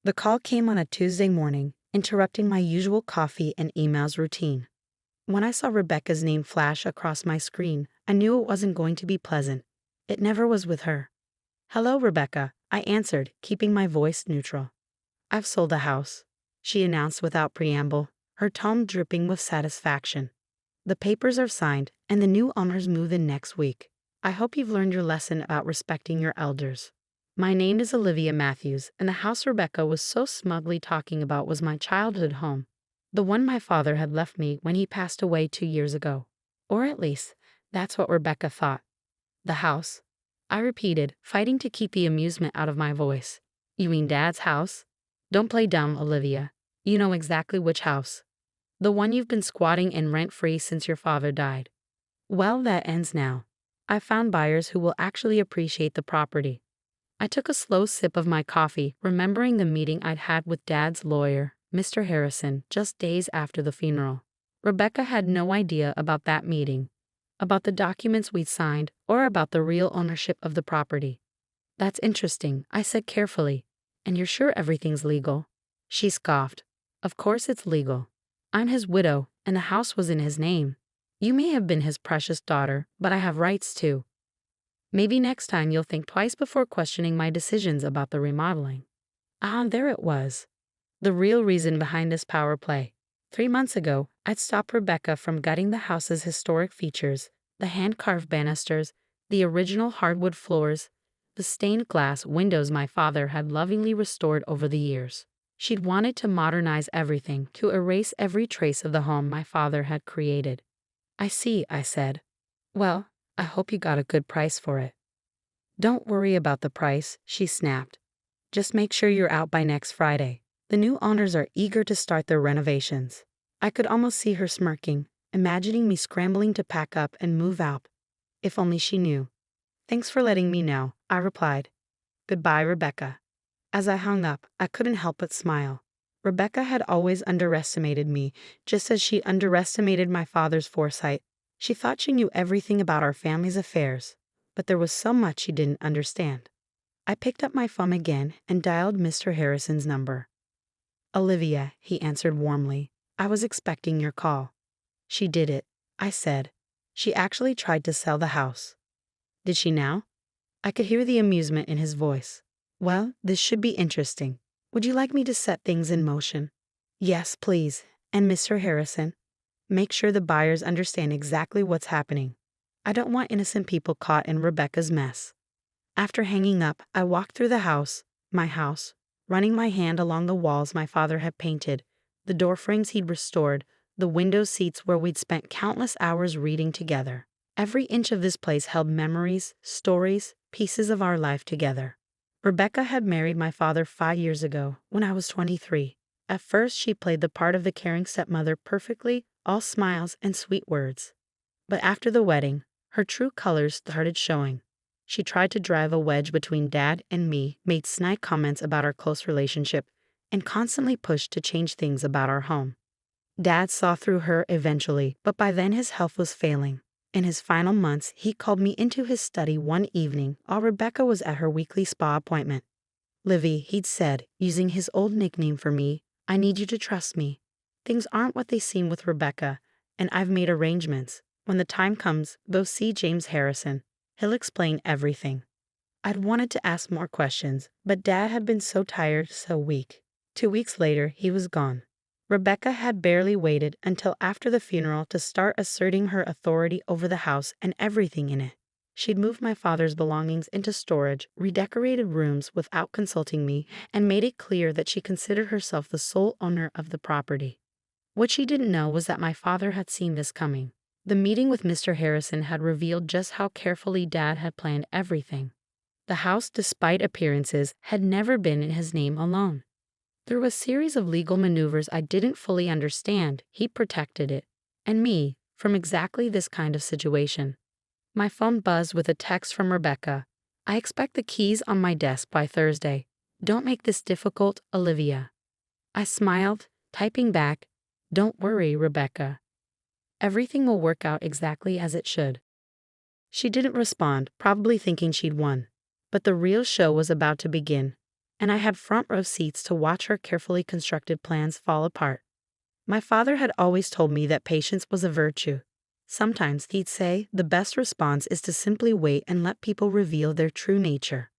The call came on a Tuesday morning, interrupting my usual coffee and emails routine. When I saw Rebecca's name flash across my screen, I knew it wasn't going to be pleasant. It never was with her. "Hello, Rebecca," I answered, keeping my voice neutral. "I've sold the house," she announced without preamble, her tone dripping with satisfaction. "The papers are signed, and the new owners move in next week. I hope you've learned your lesson about respecting your elders." My name is Olivia Matthews, and the house Rebecca was so smugly talking about was my childhood home. The one my father had left me when he passed away 2 years ago. Or at least, that's what Rebecca thought. "The house?" I repeated, fighting to keep the amusement out of my voice. "You mean Dad's house?" "Don't play dumb, Olivia. You know exactly which house. The one you've been squatting in rent-free since your father died." "Well, that ends now. I found buyers who will actually appreciate the property." I took a slow sip of my coffee, remembering the meeting I'd had with Dad's lawyer, Mr. Harrison, just days after the funeral. Rebecca had no idea about that meeting, about the documents we'd signed, or about the real ownership of the property. "That's interesting," I said carefully. "And you're sure everything's legal?" She scoffed. "Of course it's legal. I'm his widow, and the house was in his name. You may have been his precious daughter, but I have rights too. Maybe next time you'll think twice before questioning my decisions about the remodeling." There it was. The real reason behind this power play. 3 months ago, I'd stopped Rebecca from gutting the house's historic features: the hand-carved banisters, the original hardwood floors, the stained glass windows my father had lovingly restored over the years. She'd wanted to modernize everything, to erase every trace of the home my father had created. "I see," I said. "Well, I hope you got a good price for it." "Don't worry about the price," she snapped. "Just make sure you're out by next Friday. The new owners are eager to start their renovations." I could almost see her smirking, imagining me scrambling to pack up and move out. If only she knew. "Thanks for letting me know," I replied. "Goodbye, Rebecca." As I hung up, I couldn't help but smile. Rebecca had always underestimated me, just as she underestimated my father's foresight. She thought she knew everything about our family's affairs, but there was so much she didn't understand. I picked up my phone again and dialed Mr. Harrison's number. "Olivia," he answered warmly. "I was expecting your call." "She did it," I said. "She actually tried to sell the house." "Did she now?" I could hear the amusement in his voice. "Well, this should be interesting. Would you like me to set things in motion?" "Yes, please. And Mr. Harrison, make sure the buyers understand exactly what's happening. I don't want innocent people caught in Rebecca's mess." After hanging up, I walked through the house, my house, running my hand along the walls my father had painted, the door frames he'd restored, the window seats where we'd spent countless hours reading together. Every inch of this place held memories, stories, pieces of our life together. Rebecca had married my father 5 years ago, when I was 23. At first, she played the part of the caring stepmother perfectly, all smiles and sweet words. But after the wedding, her true colors started showing. She tried to drive a wedge between Dad and me, made snide comments about our close relationship, and constantly pushed to change things about our home. Dad saw through her eventually, but by then his health was failing. In his final months, he called me into his study one evening while Rebecca was at her weekly spa appointment. "Livy," he'd said, using his old nickname for me, "I need you to trust me. Things aren't what they seem with Rebecca, and I've made arrangements. When the time comes, go see James Harrison. He'll explain everything." I'd wanted to ask more questions, but Dad had been so tired, so weak. 2 weeks later, he was gone. Rebecca had barely waited until after the funeral to start asserting her authority over the house and everything in it. She'd moved my father's belongings into storage, redecorated rooms without consulting me, and made it clear that she considered herself the sole owner of the property. What she didn't know was that my father had seen this coming. The meeting with Mr. Harrison had revealed just how carefully Dad had planned everything. The house, despite appearances, had never been in his name alone. Through a series of legal maneuvers I didn't fully understand, he protected it, and me, from exactly this kind of situation. My phone buzzed with a text from Rebecca. "I expect the keys on my desk by Thursday. Don't make this difficult, Olivia." I smiled, typing back, "Don't worry, Rebecca. Everything will work out exactly as it should." She didn't respond, probably thinking she'd won. But the real show was about to begin. and I had front row seats to watch her carefully constructed plans fall apart. My father had always told me that patience was a virtue. Sometimes he'd say the best response is to simply wait and let people reveal their true nature.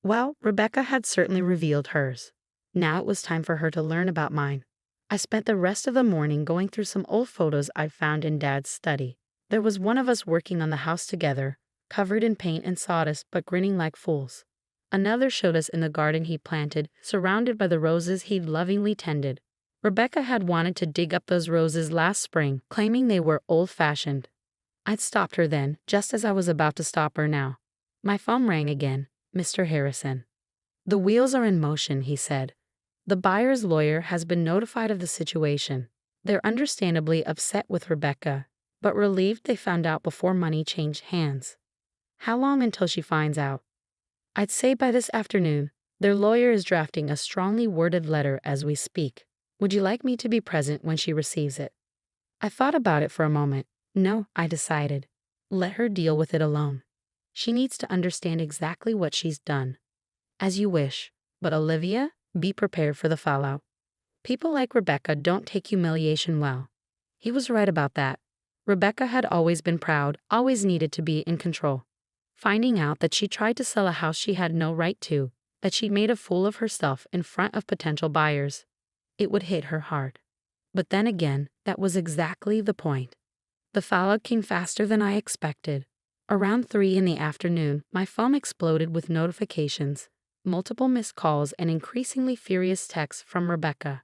Well, Rebecca had certainly revealed hers. Now it was time for her to learn about mine. I spent the rest of the morning going through some old photos I'd found in Dad's study. There was one of us working on the house together, covered in paint and sawdust but grinning like fools. Another showed us in the garden he planted, surrounded by the roses he'd lovingly tended. Rebecca had wanted to dig up those roses last spring, claiming they were old-fashioned. I'd stopped her then, just as I was about to stop her now. My phone rang again. Mr. Harrison. "The wheels are in motion," he said. "The buyer's lawyer has been notified of the situation. They're understandably upset with Rebecca, but relieved they found out before money changed hands." "How long until she finds out?" "I'd say by this afternoon. Their lawyer is drafting a strongly worded letter as we speak. Would you like me to be present when she receives it?" I thought about it for a moment. No, I decided. Let her deal with it alone. She needs to understand exactly what she's done. As you wish, but Olivia, be prepared for the fallout. People like Rebecca don't take humiliation well. He was right about that. Rebecca had always been proud, always needed to be in control. Finding out that she tried to sell a house she had no right to, that she'd made a fool of herself in front of potential buyers, it would hit her hard. But then again, that was exactly the point. The fallout came faster than I expected. Around 3 in the afternoon, my phone exploded with notifications, multiple missed calls, and increasingly furious texts from Rebecca.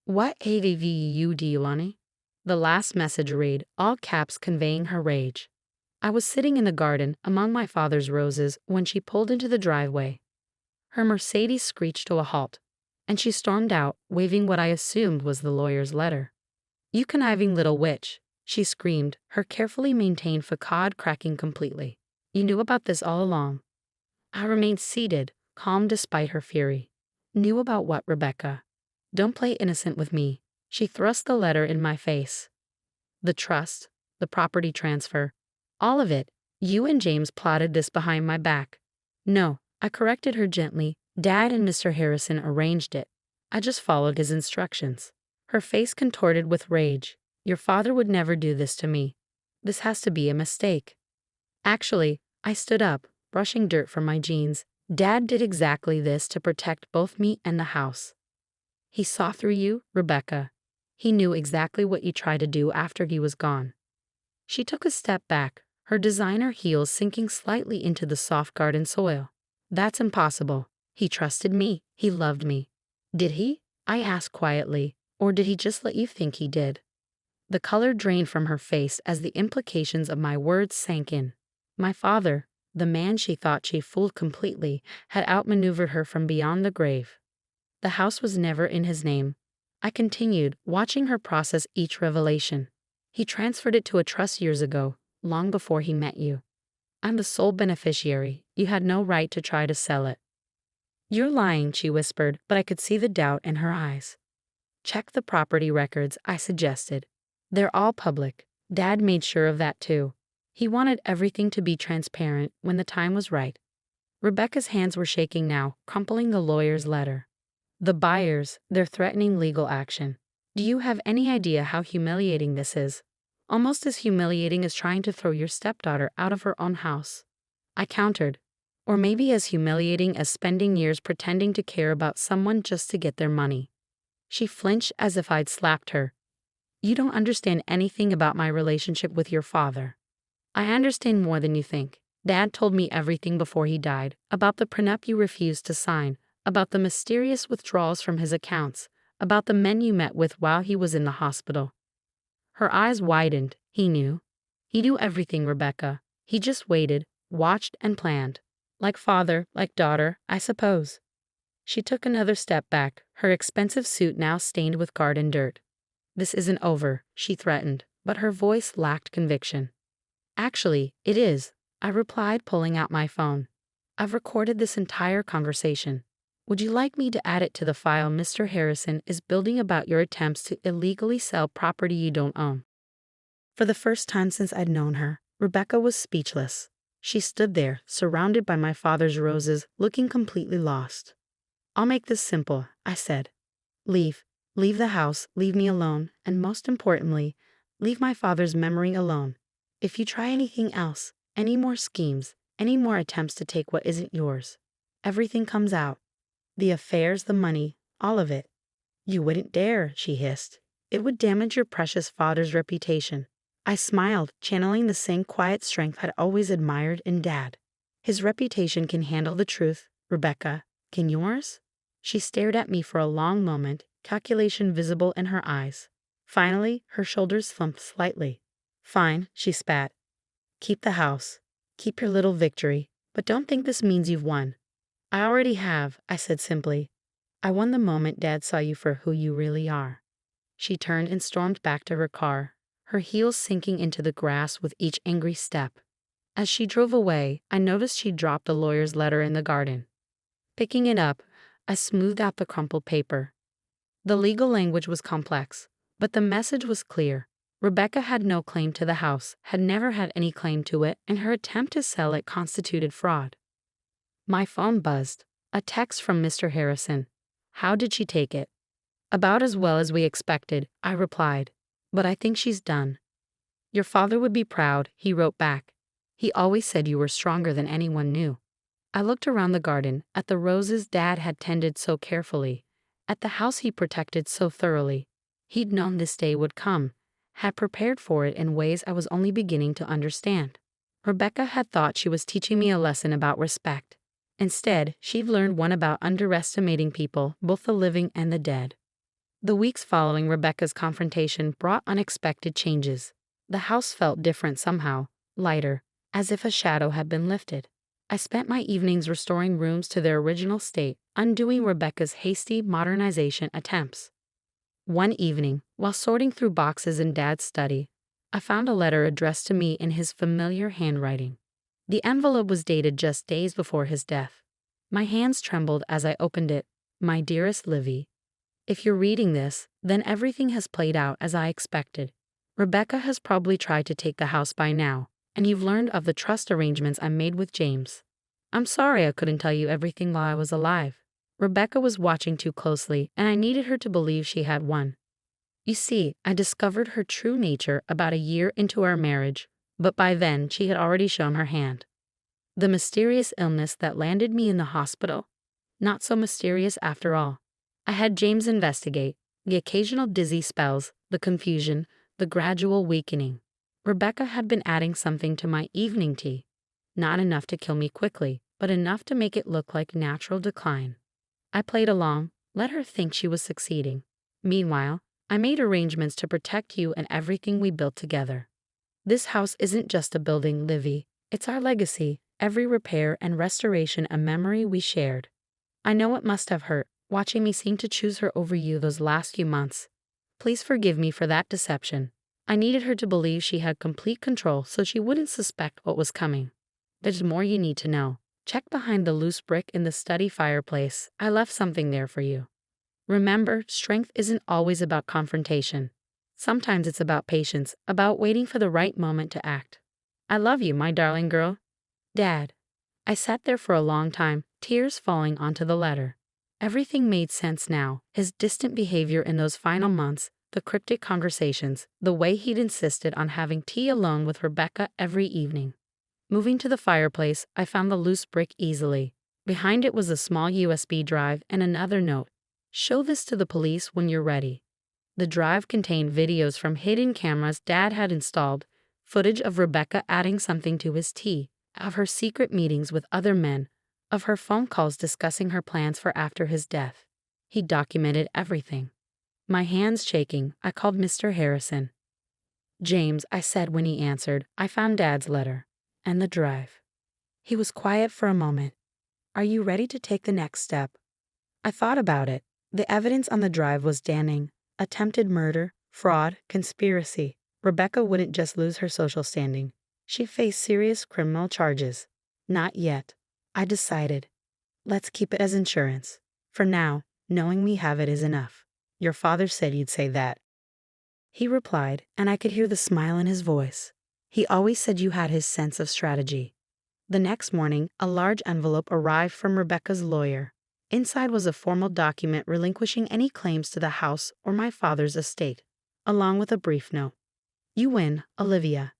"What AVU do you want?" The last message read, all caps conveying her rage. I was sitting in the garden among my father's roses when she pulled into the driveway. Her Mercedes screeched to a halt, and she stormed out, waving what I assumed was the lawyer's letter. "You conniving little witch," she screamed, her carefully maintained facade cracking completely. "You knew about this all along." I remained seated, calm despite her fury. Knew about what, Rebecca? Don't play innocent with me. She thrust the letter in my face. "The trust, the property transfer, all of it. You and James plotted this behind my back." "No," I corrected her gently. "Dad and Mr. Harrison arranged it. I just followed his instructions." Her face contorted with rage. "Your father would never do this to me. This has to be a mistake." Actually, I stood up, brushing dirt from my jeans. "Dad did exactly this to protect both me and the house. He saw through you, Rebecca. He knew exactly what you tried to do after he was gone." She took a step back, her designer heels sinking slightly into the soft garden soil. "That's impossible. He trusted me. He loved me." "Did he?" I asked quietly. "Or did he just let you think he did?" The color drained from her face as the implications of my words sank in. My father, the man she thought she fooled completely, had outmaneuvered her from beyond the grave. The house was never in his name. I continued, watching her process each revelation. "He transferred it to a trust years ago, long before he met you. I'm the sole beneficiary. You had no right to try to sell it." "You're lying," she whispered, but I could see the doubt in her eyes. "Check the property records," I suggested. "They're all public. Dad made sure of that too. He wanted everything to be transparent when the time was right." Rebecca's hands were shaking now, crumpling the lawyer's letter. "The buyers, they're threatening legal action. Do you have any idea how humiliating this is? Almost as humiliating as trying to throw your stepdaughter out of her own house." I countered. "Or maybe as humiliating as spending years pretending to care about someone just to get their money." She flinched as if I'd slapped her. "You don't understand anything about my relationship with your father." "I understand more than you think. Dad told me everything before he died, about the prenup you refused to sign, about the mysterious withdrawals from his accounts, about the men you met with while he was in the hospital." Her eyes widened. "He knew. He knew everything, Rebecca. He just waited, watched, and planned. Like father, like daughter, I suppose." She took another step back, her expensive suit now stained with garden dirt. "This isn't over," she threatened, but her voice lacked conviction. "Actually, it is," I replied, pulling out my phone. "I've recorded this entire conversation. Would you like me to add it to the file Mr. Harrison is building about your attempts to illegally sell property you don't own?" For the first time since I'd known her, Rebecca was speechless. She stood there, surrounded by my father's roses, looking completely lost. I'll make this simple, I said. Leave. Leave the house, leave me alone, and most importantly, leave my father's memory alone. If you try anything else, any more schemes, any more attempts to take what isn't yours, everything comes out. The affairs, the money, all of it. You wouldn't dare, she hissed. It would damage your precious father's reputation. I smiled, channeling the same quiet strength I'd always admired in Dad. His reputation can handle the truth, Rebecca. Can yours? She stared at me for a long moment, calculation visible in her eyes. Finally, her shoulders slumped slightly. Fine, she spat. Keep the house. Keep your little victory, but don't think this means you've won. I already have, I said simply. I won the moment Dad saw you for who you really are. She turned and stormed back to her car, her heels sinking into the grass with each angry step. As she drove away, I noticed she dropped the lawyer's letter in the garden. Picking it up, I smoothed out the crumpled paper. The legal language was complex, but the message was clear. Rebecca had no claim to the house, had never had any claim to it, and her attempt to sell it constituted fraud. My phone buzzed. A text from Mr. Harrison. How did she take it? About as well as we expected, I replied. But I think she's done. Your father would be proud, he wrote back. He always said you were stronger than anyone knew. I looked around the garden, at the roses Dad had tended so carefully, at the house he protected so thoroughly. He'd known this day would come, had prepared for it in ways I was only beginning to understand. Rebecca had thought she was teaching me a lesson about respect. Instead, she'd learned one about underestimating people, both the living and the dead. The weeks following Rebecca's confrontation brought unexpected changes. The house felt different somehow, lighter, as if a shadow had been lifted. I spent my evenings restoring rooms to their original state, undoing Rebecca's hasty modernization attempts. One evening, while sorting through boxes in Dad's study, I found a letter addressed to me in his familiar handwriting. The envelope was dated just days before his death. My hands trembled as I opened it. My dearest Livy, if you're reading this, then everything has played out as I expected. Rebecca has probably tried to take the house by now, and you've learned of the trust arrangements I made with James. I'm sorry I couldn't tell you everything while I was alive. Rebecca was watching too closely, and I needed her to believe she had won. You see, I discovered her true nature about a year into our marriage, but by then she had already shown her hand. The mysterious illness that landed me in the hospital? Not so mysterious after all. I had James investigate the occasional dizzy spells, the confusion, the gradual weakening. Rebecca had been adding something to my evening tea. Not enough to kill me quickly, but enough to make it look like natural decline. I played along, let her think she was succeeding. Meanwhile, I made arrangements to protect you and everything we built together. This house isn't just a building, Livy. It's our legacy, every repair and restoration a memory we shared. I know it must have hurt, watching me seem to choose her over you those last few months. Please forgive me for that deception. I needed her to believe she had complete control so she wouldn't suspect what was coming. There's more you need to know. Check behind the loose brick in the study fireplace. I left something there for you. Remember, strength isn't always about confrontation. Sometimes it's about patience, about waiting for the right moment to act. I love you, my darling girl. Dad. I sat there for a long time, tears falling onto the letter. Everything made sense now, his distant behavior in those final months, the cryptic conversations, the way he'd insisted on having tea alone with Rebecca every evening. Moving to the fireplace, I found the loose brick easily. Behind it was a small USB drive and another note. Show this to the police when you're ready. The drive contained videos from hidden cameras Dad had installed, footage of Rebecca adding something to his tea, of her secret meetings with other men, of her phone calls discussing her plans for after his death. He documented everything. My hands shaking, I called Mr. Harrison. James, I said when he answered, I found Dad's letter. And the drive. He was quiet for a moment. Are you ready to take the next step? I thought about it. The evidence on the drive was damning. Attempted murder, fraud, conspiracy. Rebecca wouldn't just lose her social standing. She faced serious criminal charges. Not yet. I decided. Let's keep it as insurance. For now, knowing we have it is enough. Your father said you'd say that. He replied, and I could hear the smile in his voice. He always said you had his sense of strategy. The next morning, a large envelope arrived from Rebecca's lawyer. Inside was a formal document relinquishing any claims to the house or my father's estate, along with a brief note. You win, Olivia.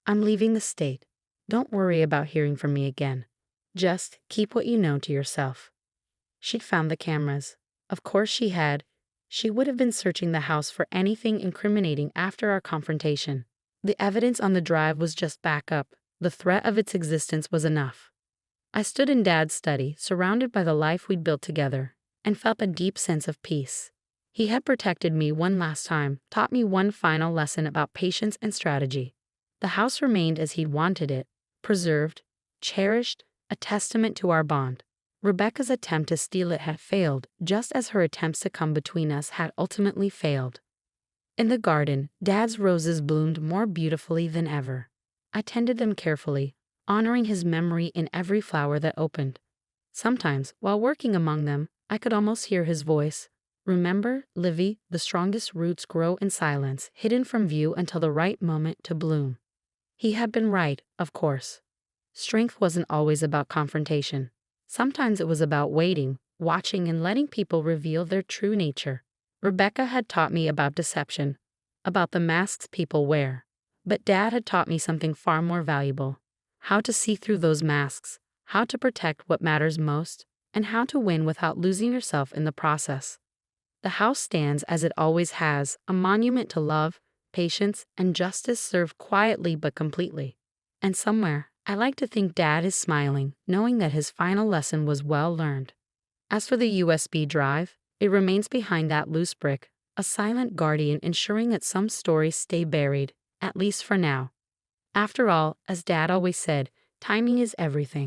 I'm leaving the state. Don't worry about hearing from me again. Just keep what you know to yourself. She'd found the cameras. Of course she had. She would have been searching the house for anything incriminating after our confrontation. The evidence on the drive was just backup. The threat of its existence was enough. I stood in Dad's study, surrounded by the life we'd built together, and felt a deep sense of peace. He had protected me one last time, taught me one final lesson about patience and strategy. The house remained as he'd wanted it, preserved, cherished, a testament to our bond. Rebecca's attempt to steal it had failed, just as her attempts to come between us had ultimately failed. In the garden, Dad's roses bloomed more beautifully than ever. I tended them carefully, honoring his memory in every flower that opened. Sometimes, while working among them, I could almost hear his voice. Remember, Livy, the strongest roots grow in silence, hidden from view until the right moment to bloom. He had been right, of course. Strength wasn't always about confrontation. Sometimes it was about waiting, watching, and letting people reveal their true nature. Rebecca had taught me about deception, about the masks people wear. But Dad had taught me something far more valuable: how to see through those masks, how to protect what matters most, and how to win without losing yourself in the process. The house stands as it always has, a monument to love, patience, and justice served quietly but completely. And somewhere, I like to think Dad is smiling, knowing that his final lesson was well learned. As for the USB drive, it remains behind that loose brick, a silent guardian ensuring that some stories stay buried, at least for now. After all, as Dad always said, timing is everything.